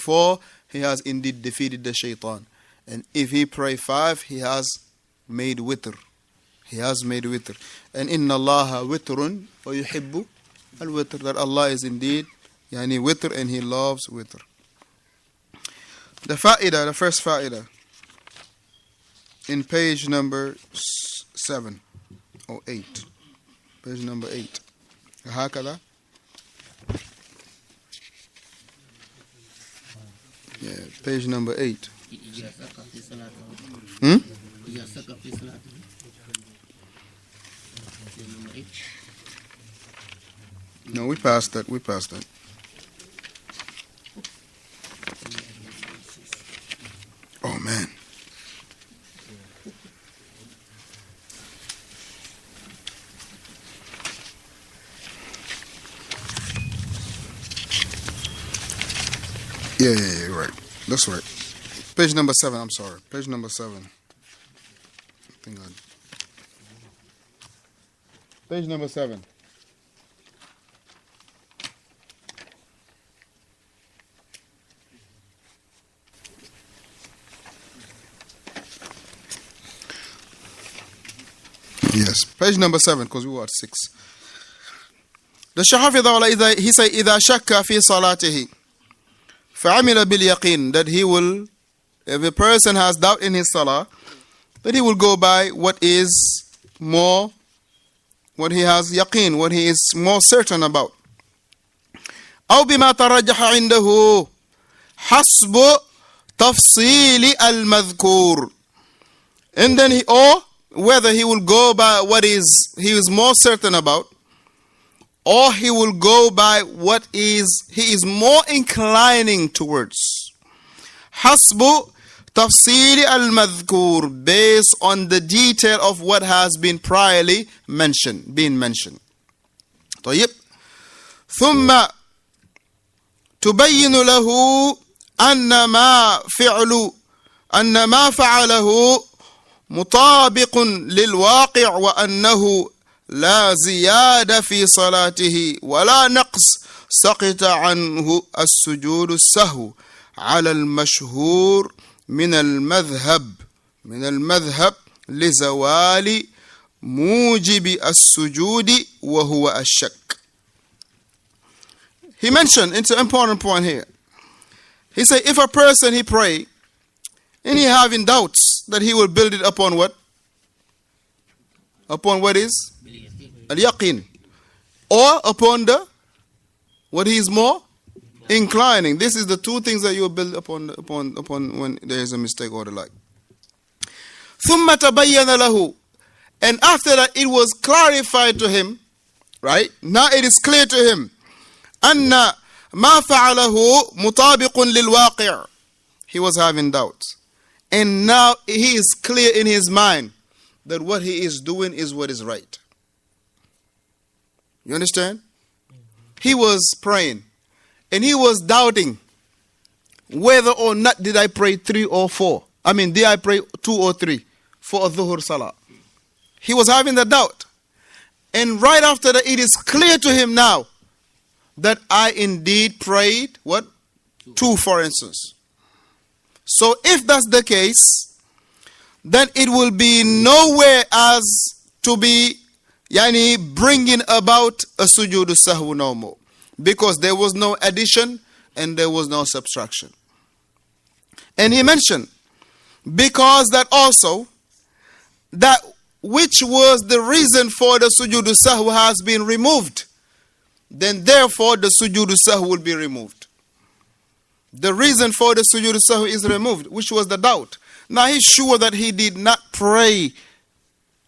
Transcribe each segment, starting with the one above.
4, he has indeed defeated the shaitan. And if he pray 5, he has made witr. He has made witr. And inna Allaha witrun wa yuhibbu al-witr. That Allah is indeed witr and he loves witr. The first fa'idah in page number 7 or 8. Page number 8. هكذا. Yeah, page number 8. No, we passed that. Oh, man. Yeah, right. That's right. Page number 7, I'm sorry. Page number 7. Page number 7. Yes, page number 7, because we were at 6. The Shaykh, he say, إِذَا شَكَّ فِي صَلَاتِهِ فَعَمِلَ بِالْيَقِينِ, that he will, if a person has doubt in his salah, that he will go by what is more, what he has yaqeen, what he is more certain about. أو بما ترجح عنده حسب تفصيل المذكور. And then or whether he will go by what he is more certain about, or he will go by what he is more inclining towards. Hasbu tafsili al-madhkur, based on the detail of what has been priorly mentioned. طيب. ثم تبين له أن ما فعله مطابق للواقع وأنه لا زيادة في صلاته ولا نقص سقط عنه السجود السهو على المشهور من المذهب لزوال موجب السجود وهو الشك. He mentioned, it's an important point here. He said if a person he pray and he having doubts that he will build it upon what? Upon what is? Al-yaqeen. Or upon what he is more inclining. This is the two things that you will build upon when there is a mistake or the like. ثُمَّ تَبَيَّنَ لَهُ. And after that it was clarified to him, right? Now it is clear to him. أَنَّ مَا فَعَلَهُ مُطَابِقٌ لِلْوَاقِعِ. He was having doubts. And now he is clear in his mind that what he is doing is what is right. You understand? He was praying and he was doubting whether or not did I pray 3 or 4. I mean, did I pray 2 or 3 for a dhuhr salah? He was having the doubt. And right after that, it is clear to him now that I indeed prayed what? 2, for instance. So if that's the case, then it will be nowhere as to be bringing about a sujood sahwu no more, because there was no addition and there was no subtraction. And he mentioned, because that also, that which was the reason for the sujood sahwu has been removed, then therefore the sujood sahwu will be removed. The reason for the sujood sahwu is removed, which was the doubt. Now he's sure that he did not pray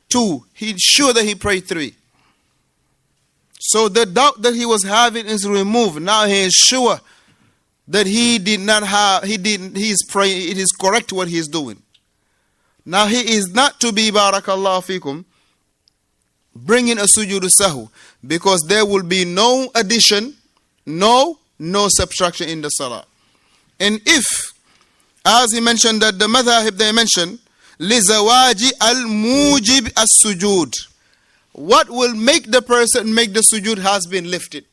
2. He's sure that he prayed 3. So the doubt that he was having is removed. Now he is sure that he is praying, it is correct what he is doing. Now he is not to be, barakallahu fikum, bringing a sujood sahwu, because there will be no addition, no subtraction in the salah. And if, as he mentioned that the madhahib they mentioned, لِزَوَاجِ الْمُوجِبِ السُّجُودِ, what will make the person make the sujood has been lifted.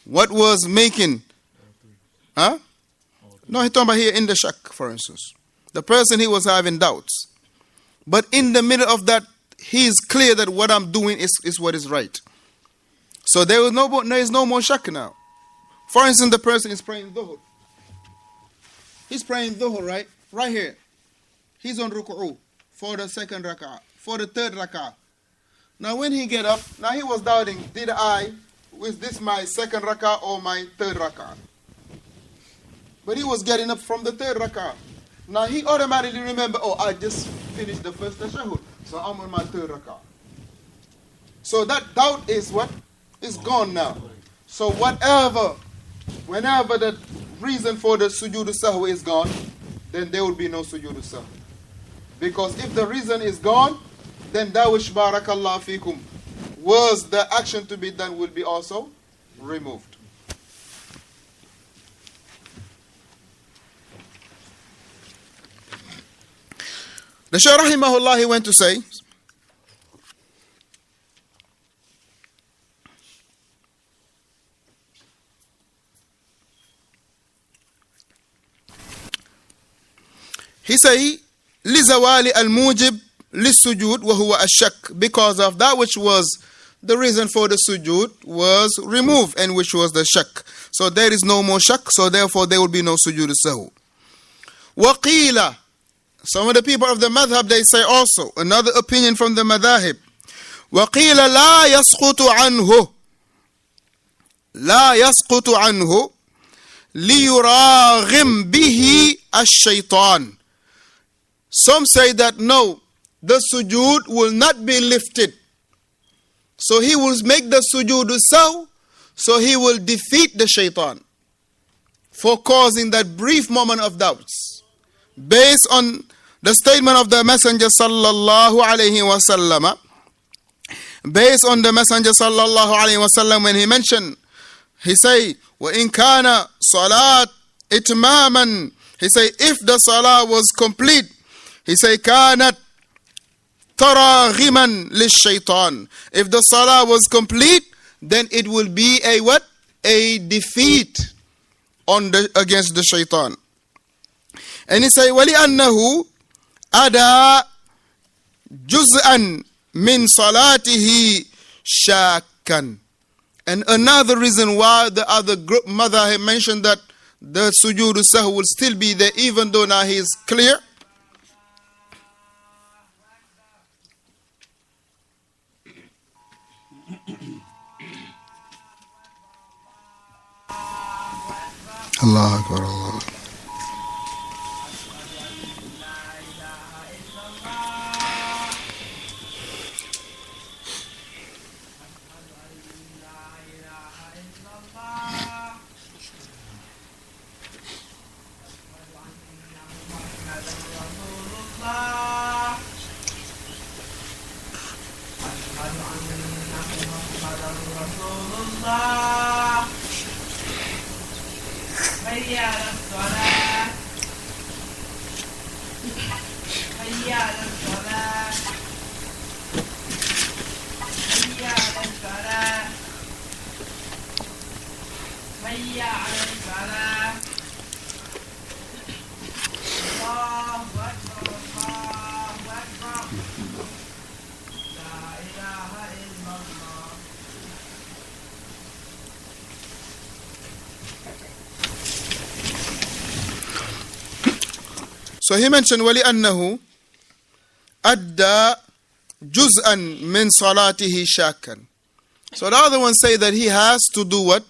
What was making Huh? No, he's talking about here in the shak, for instance. The person, he was having doubts. But in the middle of that, he is clear that what I'm doing is what is right. So there is no more shak now. For instance, the person is praying dhuhr. He's praying dhuhr, right? Right here. He's on ruku'u for the second rak'ah, for the third rak'ah. Now when he get up, now he was doubting, was this my second rak'ah or my third rak'ah? But he was getting up from the third rak'ah. Now he automatically remember, I just finished the first tashahhud, so I'm on my third rak'ah. So that doubt is what? Is gone now. So whenever the reason for the sujood sahwi is gone, then there will be no sujood sahwi. Because if the reason is gone, then that which barakallahu fikum was the action to be done will be also removed. The Shaykh rahimahullah, he went to say, لِزَوَالِ الْمُوجِبِ لِلسُّجُودِ وَهُوَ الشَّكْ, because of that which was the reason for the sujood was removed, and which was the shak. So there is no more shak, so therefore there will be no sujood sahw. وَقِيلَ, some of the people of the madhab, they say also, another opinion from the madhahib, وَقِيلَ لَا يَسْقُطُ عَنْهُ لِيُرَاغِمْ بِهِ الشَّيْطَانِ. Some say that no, the sujood will not be lifted. So he will make the sujood sahw, so he will defeat the shaitan for causing that brief moment of doubts. Based on the statement of the Messenger sallallahu alayhi wa sallam, based on the Messenger sallallahu alayhi wa sallam, when he mentioned, he say, وَإِن كَانَ صَلَاةً إِتْمَامًا, he say, if the salah was complete, he say, كَانَتْ تَرَاغِمًا لِلشَّيْطَانِ, if the salah was complete, then it will be a what? A defeat against the shaitan. And he say, وَلِأَنَّهُ أَدَى جُزْءًا مِنْ صَلَاتِهِ شَاكًّا. And another reason why the other group mother had mentioned that the sujood sahw will still be there, even though now he is clear. Allah Akbar, Allah. So he mentioned وَلِأَنَّهُ أَدَّى جُزْءًا مِنْ صَلَاتِهِ شَاكًّا. So the other ones say that he has to do what?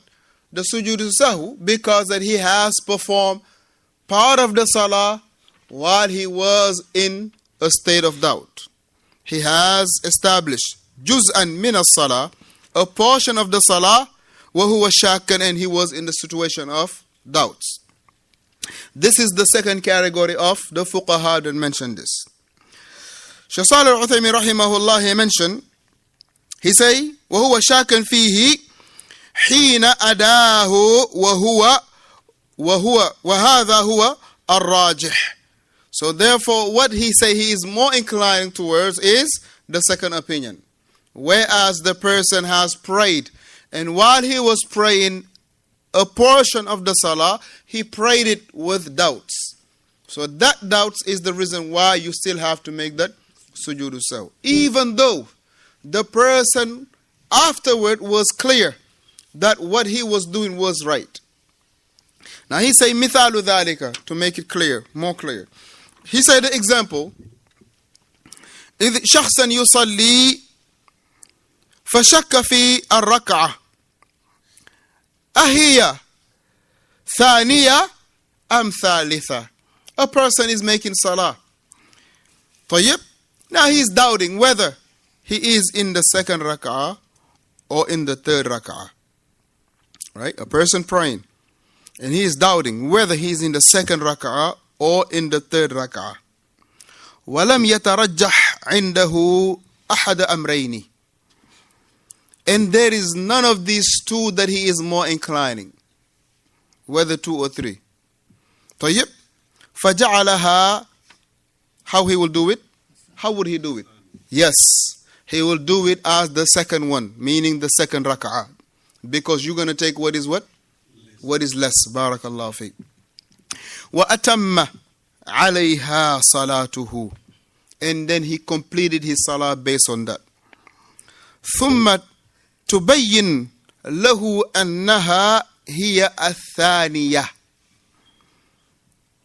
The sujood sahw, because that he has performed part of the salah while he was in a state of doubt. He has established juz'an min as-salah, a portion of the salah, وَهُوَ شَاكًّا, and he was in the situation of doubts. This is the second category of the fuqaha that mentioned this. Shaykh Salih al-Uthaymin rahimahullah, he mentioned, he say, وَهُوَ شَاكًا فِيهِ حِينَ أَدَاهُ وَهَذَا هُوَ الرَّاجِحِ. So therefore, what he say he is more inclined towards is the second opinion. Whereas the person has prayed, and while he was praying, a portion of the salah, he prayed it with doubts. So that doubts is the reason why you still have to make that sujood sahw. Even though the person afterward was clear that what he was doing was right. Now he say mithalu dhalika, to make it clear, more clear. He said the example, إذ شخصا يصلي فشك في الركعة أهي ثانية أم ثالثة. A person is making salah. طيب. Now he's doubting whether he is in the second rak'ah or in the third rak'ah. Right? A person praying. And he is doubting whether he is in the second rak'ah or in the third rak'ah. وَلَمْ يَتَرَجَّحْ عِنْدَهُ أَحَدَ أَمْرَيْنِ. And there is none of these two that he is more inclining. Whether two or three. طيب. فَجَعَلَهَا. How he will do it? How would he do it? Yes. He will do it as the second one. Meaning the second rak'ah. Because you're going to take what is what? What is less. Barakallahu fiqh. وَأَتَمَّ عَلَيْهَا صَلَاتُهُ. And then he completed his salah based on that. ثُمَّ تُبَيِّن لَهُ أَنَّهَا هِيَ الثَّانِيَةِ.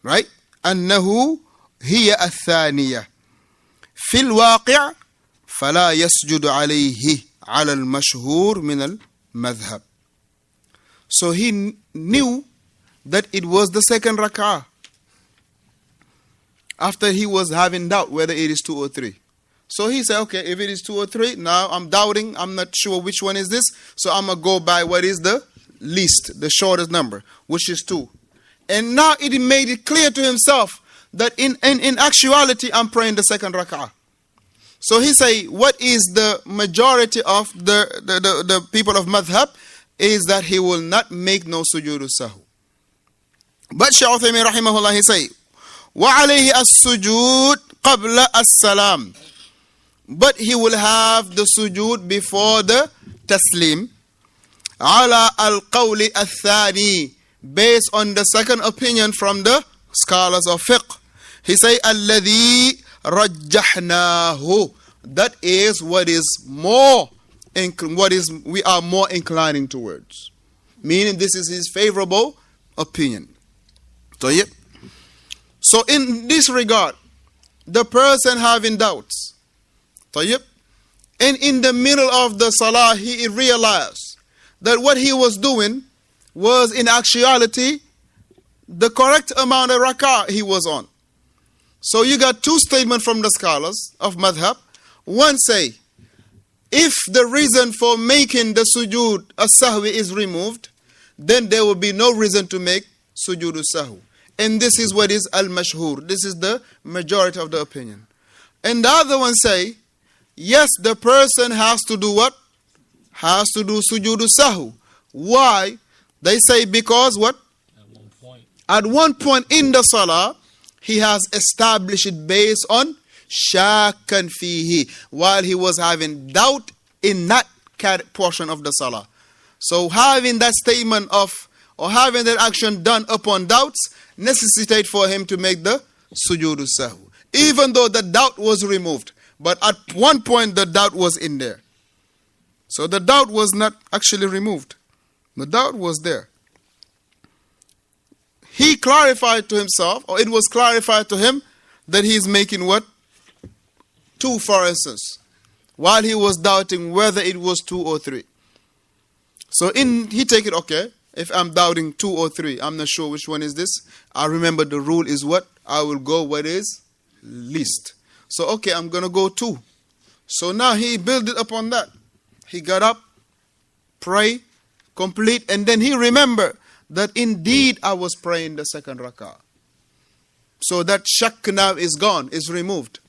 Right? أَنَّهُ هِيَ الثَّانِيَةِ. في الواقع فلا يسجد عليه على المشهور من المذهب. So he knew that it was the second rak'ah. After he was having doubt whether it is two or three. So he said, okay, if it is two or three, now I'm doubting, I'm not sure which one is this. So I'm going to go by what is the least, the shortest number, which is two. And now it made it clear to himself that in actuality, I'm praying the second rak'ah. So he say, what is the majority of the people of madhab is that he will not make no sujood sahu. But Shaykh Uthaymin rahimahullah, he say, وَعَلَيْهِ السُّجُودُ قَبْلَ السَّلَامِ. But he will have the sujood before the taslim. عَلَى الْقَوْلِ الثَّانِي. Based on the second opinion from the scholars of fiqh. He say, الَّذِي رَجَّحْنَاهُ. That is what is more, we are more inclining towards. Meaning this is his favorable opinion. So in this regard, the person having doubts, and in the middle of the salah, he realized that what he was doing was in actuality the correct amount of rak'ah he was on. So you got two statements from the scholars of madhab. One say, if the reason for making the sujood as-sahwi is removed, then there will be no reason to make sujood as-sahwi. And this is what is al-mashhur. This is the majority of the opinion. And the other one say, yes, the person has to do what? Has to do sujood as-sahwi. Why? They say because what? At one point in the salah, he has established it based on shakkan fihi, while he was having doubt in that portion of the salah. So having that statement of, or having that action done upon doubts, necessitate for him to make the sujood as-sahwi. Even though the doubt was removed. But at one point the doubt was in there. So the doubt was not actually removed. The doubt was there. He clarified to himself, or it was clarified to him, that he is making what? Two, for instance. While he was doubting whether it was two or three. So he take it, okay, if I'm doubting two or three, I'm not sure which one is this. I remember the rule is what? I will go what is least. So okay, I'm going to go two. So now he built it upon that. He got up, pray, complete, and then he remembered that indeed I was praying the second rak'ah. So that shak now is gone, is removed.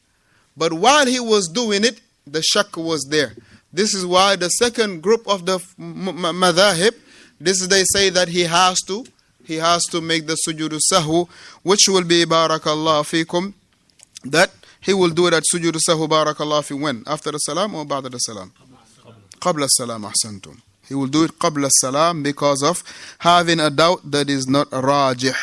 But while he was doing it, the shak was there. This is why the second group of the madhahib, this is they say that he has to make the sujood sahwu, which will be barakallah fikum, that he will do it at sujood sahwu barakallah fi when? After the salam or ba'da the salam? Qabla salam, ahsantum. He will do it qabla salam because of having a doubt that is not rajih.